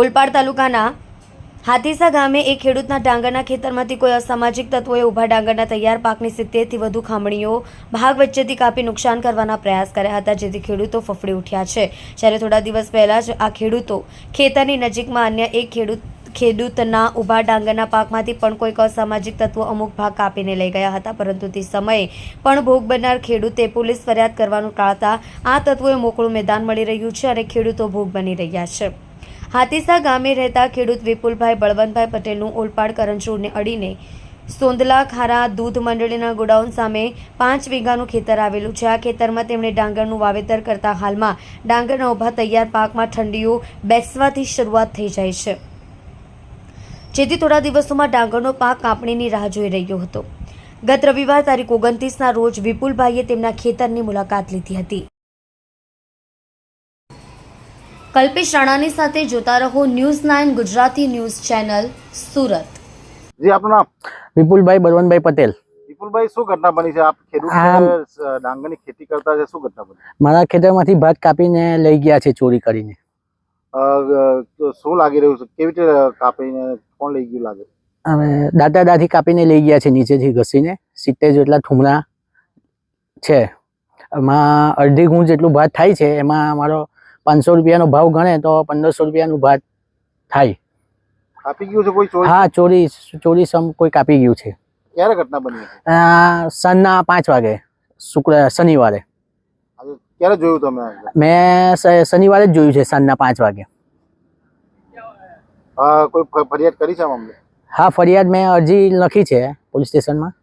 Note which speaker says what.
Speaker 1: ઓલપાડ તાલુકાના હાથીસા ગામે એક ખેડૂતના ડાંગરના ખેતરમાંથી કોઈ અસામાજિક તત્વોએ ઊભા ડાંગરના તૈયાર પાકની 70થી વધુ ખામણીઓ ભાગ વચ્ચેથી કાપી નુકસાન કરવાના પ્રયાસ કર્યા હતા, જેથી ખેડૂતો ફફડી ઉઠ્યા છે। જ્યારે થોડા દિવસ પહેલા જ આ ખેડૂતો ખેતરની નજીકમાં અન્ય એક ખેડૂતના ઊભા ડાંગરના પાકમાંથી પણ કોઈક અસામાજિક તત્વો અમુક ભાગ કાપીને લઈ ગયા હતા, પરંતુ તે સમયે પણ ભોગ બનનાર ખેડૂતે પોલીસ ફરિયાદ કરવાનું ટાળતા આ તત્વોએ મોકળું મેદાન મળી રહ્યું છે અને ખેડૂતો ભોગ બની રહ્યા છે। હાથીસા ગામે રહેતા ખેડૂત વિપુલભાઈ બળવંતભાઈ પટેલનું ઓલપાડ કરંજ રોડને અડીને સોંદલા ખારા દૂધ મંડળીના ગોડાઉન સામે 5 વીઘાનું ખેતર આવેલું છે। આ ખેતરમાં તેમણે ડાંગરનું વાવેતર કરતા હાલમાં ડાંગરના ઊભા તૈયાર પાકમાં ઠંડીઓ બેસવાથી શરૂઆત થઈ જાય છે, જેથી થોડા દિવસોમાં ડાંગરનો પાક કાપણીની રાહ જોઈ રહ્યો હતો। ગત રવિવાર તારીખ 29ના રોજ વિપુલભાઈએ તેમના ખેતરની મુલાકાત લીધી હતી। કલ્પેશ રાણાની સાથે જોતા રહો news 9 Gujarati news channel Surat.
Speaker 2: જી આપનું નામ?
Speaker 3: વિપુલભાઈ બળવંતભાઈ પટેલ।
Speaker 2: વિપુલભાઈ, શું ઘટના બની છે? આપ ખેડૂત ડાંગરની ખેતી કરતા છે, શું ઘટના બની?
Speaker 3: મારા ખેતરમાંથી ભાત કાપીને લઈ ગયા છે ચોરી કરીને।
Speaker 2: તો શું લાગી રહ્યું છે? કેવી રીતે કાપીને કોણ લઈ ગયું લાગે?
Speaker 3: અમે દાંતી કાપીને લઈ ગયા છે, નીચેથી ઘસીને 70 જેટલા ઠુમરા છે। એમાં અડધી ગુણ જેટલું ભાત થાય છે, એમાં અમારો 500 રૂપિયાનો ભાવ ગણે તો 1500 રૂપિયાનું ભાત થાય।
Speaker 2: કાપી ગયું છે કોઈ ચોરી?
Speaker 3: હા, ચોરી કોઈ કાપી ગયું છે।
Speaker 2: ક્યારે ઘટના બની?
Speaker 3: સાંજના 5 વાગે શનિવારે।
Speaker 2: ક્યારે જોયું તમે?
Speaker 3: મેં શનિવારે જ જોયું છે, સાંજના 5 વાગે।
Speaker 2: કોઈ ફરિયાદ કરી છે મામલે?
Speaker 3: હા, ફરિયાદ મેં અરજી લખી છે પોલીસ સ્ટેશનમાં।